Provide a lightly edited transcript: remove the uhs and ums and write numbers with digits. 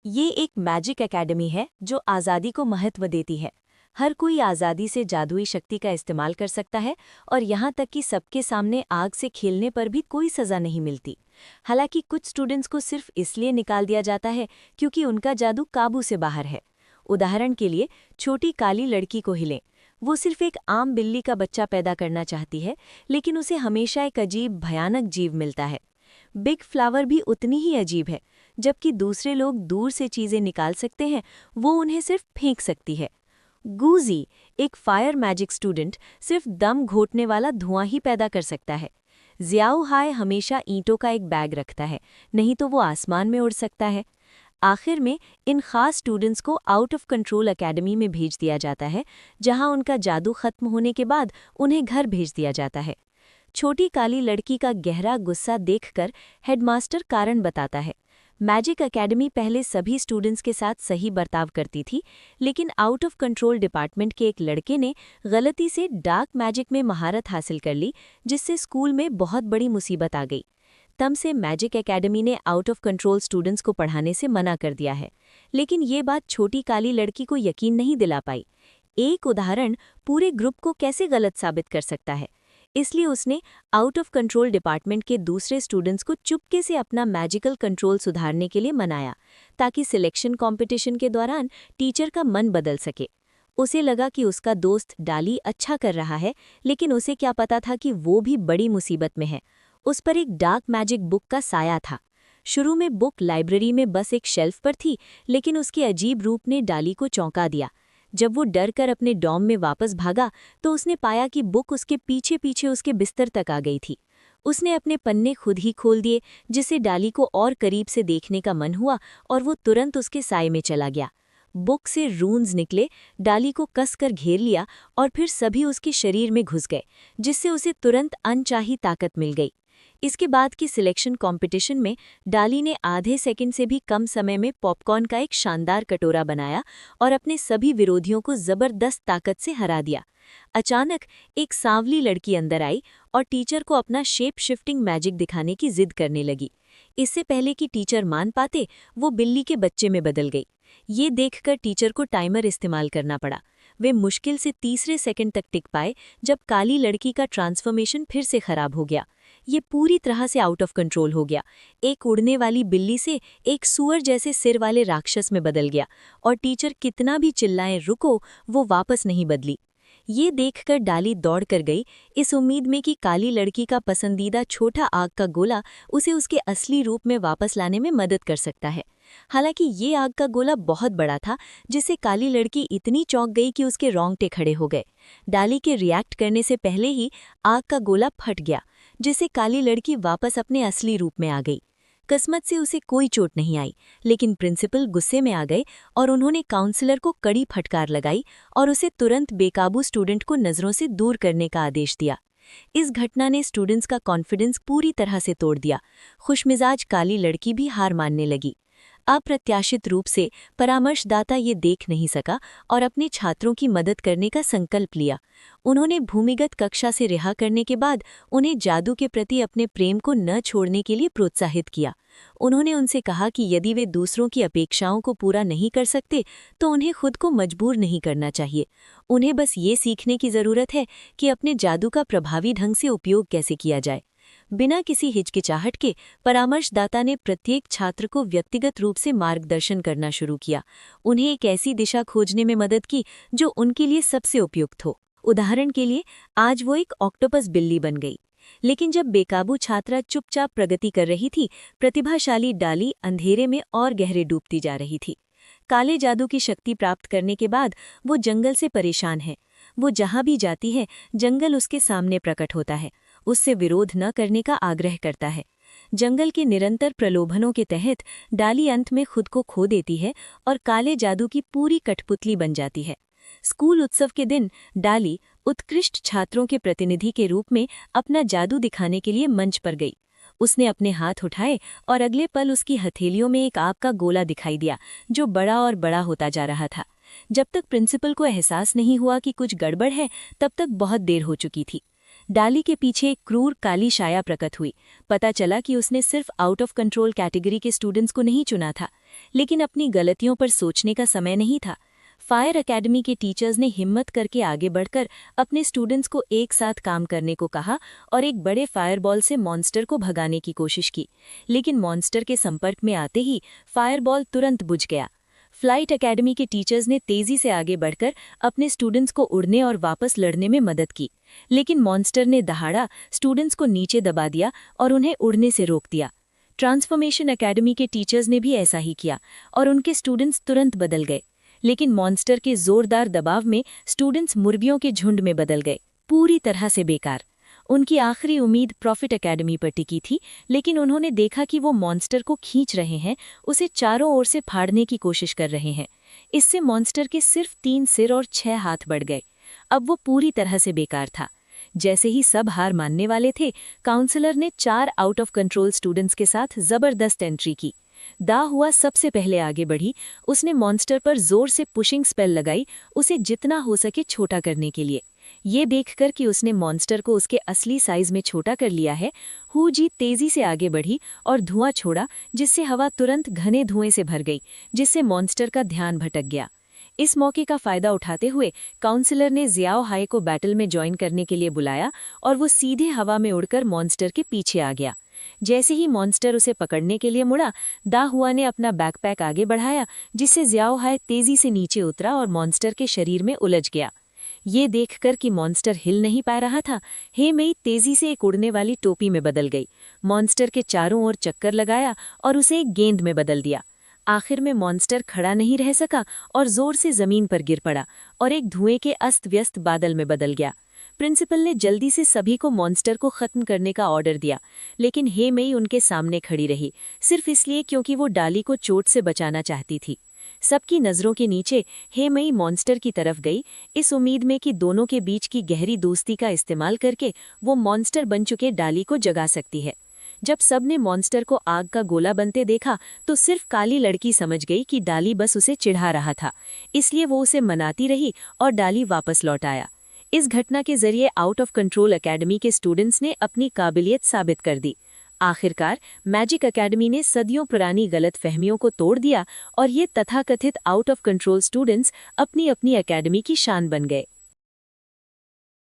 ये एक magic academy है जो आज़ादी को महत्व देती है। हर कोई आज़ादी से जादुई शक्ति का इस्तेमाल कर सकता है और यहाँ तक कि सबके सामने आग से खेलने पर भी कोई सज़ा नहीं मिलती। हालांकि कुछ स्टूडेंट्स को सिर्फ इसलिए निकाल दिया जाता है क्योंकि उनका जादू काबू से बाहर है। उदाहरण के लिए छोटी काली लड़की को ही लें। वो सिर्फ एक आम बिल्ली का बच्चा पैदा करना चाहती है, लेकिन उसे हमेशा एक अजीब भयानक जीव मिलता है। बिग फ्लावर भी उतनी ही अजीब है। जबकि दूसरे लोग दूर से चीजें निकाल सकते हैं, वो उन्हें सिर्फ फेंक सकती है। गूजी, एक फायर मैजिक स्टूडेंट, सिर्फ दम घोटने वाला धुआं ही पैदा कर सकता है। जियाओ हाय हमेशा ईंटों का एक बैग रखता है, नहीं तो वो आसमान में उड़ सकता है। आखिर में इन खास स्टूडेंट्स को आउट ऑफ कंट्रोल एकेडमी में भेज दिया जाता है, जहां उनका जादू खत्म होने के बाद उन्हें घर भेज दिया जाता है। छोटी काली लड़की का गहरा गुस्सा देखकर हेडमास्टर कारण बताता है। मैजिक एकेडमी पहले सभी स्टूडेंट्स के साथ सही बर्ताव करती थी, लेकिन आउट ऑफ कंट्रोल डिपार्टमेंट के एक लड़के ने गलती से डार्क मैजिक में महारत हासिल कर ली, जिससे स्कूल में बहुत बड़ी मुसीबत आ गई। तब से मैजिक एकेडमी ने आउट ऑफ कंट्रोल स्टूडेंट्स को पढ़ाने से मना कर दिया है। लेकिन ये बात छोटी काली लड़की को यकीन नहीं दिला पाई। एक उदाहरण पूरे ग्रुप को कैसे गलत साबित कर सकता है। इसलिए उसने आउट ऑफ कंट्रोल डिपार्टमेंट के दूसरे स्टूडेंट्स को चुपके से अपना मैजिकल कंट्रोल सुधारने के लिए मनाया, ताकि सिलेक्शन कंपटीशन के दौरान टीचर का मन बदल सके। उसे लगा कि उसका दोस्त डाली अच्छा कर रहा है, लेकिन उसे क्या पता था कि वो भी बड़ी मुसीबत में है। उस पर एक डार्क मैजिक बुक का साया था। शुरू में बुक लाइब्रेरी में बस एक शेल्फ पर थी, लेकिन उसके अजीब रूप ने डाली को चौंका दिया। जब वो डर कर अपने डॉर्म में वापस भागा तो उसने पाया कि बुक उसके पीछे पीछे उसके बिस्तर तक आ गई थी। उसने अपने पन्ने खुद ही खोल दिए, जिससे डाली को और करीब से देखने का मन हुआ और वो तुरंत उसके साए में चला गया। बुक से रून्स निकले, डाली को कसकर घेर लिया और फिर सभी उसके शरीर में घुस गए, जिससे उसे तुरंत अनचाही ताकत मिल गई। इसके बाद की सिलेक्शन कंपटीशन में डाली ने आधे सेकंड से भी कम समय में पॉपकॉर्न का एक शानदार कटोरा बनाया और अपने सभी विरोधियों को जबरदस्त ताकत से हरा दिया। अचानक एक सांवली लड़की अंदर आई और टीचर को अपना शेप शिफ्टिंग मैजिक दिखाने की जिद करने लगी। इससे पहले कि टीचर मान पाते, वो बिल्ली के बच्चे में बदल गई। ये देखकर टीचर को टाइमर इस्तेमाल करना पड़ा। वे मुश्किल से तीसरे सेकंड तक टिक पाए, जब काली लड़की का ट्रांसफॉर्मेशन फिर से खराब हो गया। ये पूरी तरह से आउट ऑफ कंट्रोल हो गया। एक उड़ने वाली बिल्ली से एक सूअर जैसे सिर वाले राक्षस में बदल गया और टीचर कितना भी चिल्लाएं रुको, वो वापस नहीं बदली। ये देखकर डाली दौड़ कर गई, इस उम्मीद में कि काली लड़की का पसंदीदा छोटा आग का गोला उसे उसके असली रूप में वापस लाने में मदद कर सकता है। हालांकि ये आग का गोला बहुत बड़ा था, जिससे काली लड़की इतनी चौंक गई कि उसके रोंगटे खड़े हो गए। डाली के रिएक्ट करने से पहले ही आग का गोला फट गया, जिससे काली लड़की वापस अपने असली रूप में आ गई। किस्मत से उसे कोई चोट नहीं आई, लेकिन प्रिंसिपल गुस्से में आ गए और उन्होंने काउंसलर को कड़ी फटकार लगाई और उसे तुरंत बेकाबू स्टूडेंट को नज़रों से दूर करने का आदेश दिया। इस घटना ने स्टूडेंट्स का कॉन्फिडेंस पूरी तरह से तोड़ दिया। खुशमिजाज काली लड़की भी हार मानने लगी। अप्रत्याशित रूप से परामर्शदाता ये देख नहीं सका और अपने छात्रों की मदद करने का संकल्प लिया। उन्होंने भूमिगत कक्षा से रिहा करने के बाद उन्हें जादू के प्रति अपने प्रेम को न छोड़ने के लिए प्रोत्साहित किया। उन्होंने उनसे कहा कि यदि वे दूसरों की अपेक्षाओं को पूरा नहीं कर सकते तो उन्हें खुद को मजबूर नहीं करना चाहिए। उन्हें बस ये सीखने की ज़रूरत है कि अपने जादू का प्रभावी ढंग से उपयोग कैसे किया जाए। बिना किसी हिचकिचाहट के परामर्शदाता ने प्रत्येक छात्र को व्यक्तिगत रूप से मार्गदर्शन करना शुरू किया। उन्हें एक ऐसी दिशा खोजने में मदद की जो उनके लिए सबसे उपयुक्त हो। उदाहरण के लिए, आज वो एक ऑक्टोपस बिल्ली बन गई। लेकिन जब बेकाबू छात्रा चुपचाप प्रगति कर रही थी, प्रतिभाशाली डाली अंधेरे में और गहरे डूबती जा रही थी। काले जादू की शक्ति प्राप्त करने के बाद वो जंगल से परेशान है। वो जहाँ भी जाती है, जंगल उसके सामने प्रकट होता है, उससे विरोध न करने का आग्रह करता है। जंगल के निरंतर प्रलोभनों के तहत डाली अंत में खुद को खो देती है और काले जादू की पूरी कठपुतली बन जाती है। स्कूल उत्सव के दिन डाली उत्कृष्ट छात्रों के प्रतिनिधि के रूप में अपना जादू दिखाने के लिए मंच पर गई। उसने अपने हाथ उठाए और अगले पल उसकी हथेलियों में एक आग का गोला दिखाई दिया, जो बड़ा और बड़ा होता जा रहा था। जब तक प्रिंसिपल को एहसास नहीं हुआ कि कुछ गड़बड़ है, तब तक बहुत देर हो चुकी थी। डाली के पीछे एक क्रूर काली छाया प्रकट हुई। पता चला कि उसने सिर्फ आउट ऑफ कंट्रोल कैटेगरी के स्टूडेंट्स को नहीं चुना था, लेकिन अपनी गलतियों पर सोचने का समय नहीं था। फायर एकेडमी के टीचर्स ने हिम्मत करके आगे बढ़कर अपने स्टूडेंट्स को एक साथ काम करने को कहा और एक बड़े फायरबॉल से मॉन्स्टर को भगाने की कोशिश की, लेकिन मॉन्स्टर के संपर्क में आते ही फायरबॉल तुरंत बुझ गया। फ्लाइट एकेडमी के टीचर्स ने तेजी से आगे बढ़कर अपने स्टूडेंट्स को उड़ने और वापस लड़ने में मदद की, लेकिन मॉन्स्टर ने दहाड़ा स्टूडेंट्स को नीचे दबा दिया और उन्हें उड़ने से रोक दिया। ट्रांसफॉर्मेशन एकेडमी के टीचर्स ने भी ऐसा ही किया और उनके स्टूडेंट्स तुरंत बदल गए, लेकिन मॉन्स्टर के जोरदार दबाव में स्टूडेंट्स मुर्गियों के झुंड में बदल गए, पूरी तरह से बेकार। उनकी आखिरी उम्मीद प्रॉफिट एकेडमी पर टिकी थी, लेकिन उन्होंने देखा कि वो मॉन्स्टर को खींच रहे हैं, उसे चारों ओर से फाड़ने की कोशिश कर रहे हैं। इससे मॉन्स्टर के सिर्फ 3 सिर और 6 हाथ बढ़ गए। अब वो पूरी तरह से बेकार था। जैसे ही सब हार मानने वाले थे, काउंसलर ने 4 आउट ऑफ कंट्रोल स्टूडेंट्स के साथ जबरदस्त एंट्री की। दा हुआ सबसे पहले आगे बढ़ी। उसने मॉन्स्टर पर जोर से पुशिंग स्पेल लगाई, उसे जितना हो सके छोटा करने के लिए। ये देखकर कि उसने मॉन्स्टर को उसके असली साइज में छोटा कर लिया है, हु जी तेजी से आगे बढ़ी और धुआं छोड़ा, जिससे हवा तुरंत घने धुएं से भर गई, जिससे मॉन्स्टर का ध्यान भटक गया। इस मौके का फायदा उठाते हुए काउंसलर ने जियाओ हाई को बैटल में ज्वाइन करने के लिए बुलाया और वो सीधे हवा में उड़कर मॉन्स्टर के पीछे आ गया। जैसे ही मॉन्स्टर उसे पकड़ने के लिए मुड़ा, दा हुआ ने अपना बैकपैक आगे बढ़ाया, जिससे जियाओ हाई तेजी से नीचे उतरा और मॉन्स्टर के शरीर में उलझ गया। ये देखकर कि मॉन्स्टर हिल नहीं पा रहा था, हे मेई तेजी से एक उड़ने वाली टोपी में बदल गई, मॉन्स्टर के चारों ओर चक्कर लगाया और उसे एक गेंद में बदल दिया। आखिर में मॉन्स्टर खड़ा नहीं रह सका और जोर से जमीन पर गिर पड़ा और एक धुएं के अस्त व्यस्त बादल में बदल गया। प्रिंसिपल ने जल्दी से सभी को मॉन्स्टर को खत्म करने का ऑर्डर दिया, लेकिन हे मेई उनके सामने खड़ी रही, सिर्फ इसलिए क्योंकि वो डाली को चोट से बचाना चाहती थी। सबकी नजरों के नीचे हे मेई मॉन्स्टर की तरफ गई, इस उम्मीद में कि दोनों के बीच की गहरी दोस्ती का इस्तेमाल करके वो मॉन्स्टर बन चुके डाली को जगा सकती है। जब सबने मॉन्स्टर को आग का गोला बनते देखा तो सिर्फ काली लड़की समझ गई कि डाली बस उसे चिढ़ा रहा था, इसलिए वो उसे मनाती रही और डाली वापस लौट आया। इस घटना के जरिए आउट ऑफ कंट्रोल एकेडमी के स्टूडेंट्स ने अपनी काबिलियत साबित कर दी। आखिरकार मैजिक एकेडमी ने सदियों पुरानी गलतफहमियों को तोड़ दिया और ये तथाकथित आउट ऑफ कंट्रोल स्टूडेंट्स अपनी अपनी एकेडमी की शान बन गए।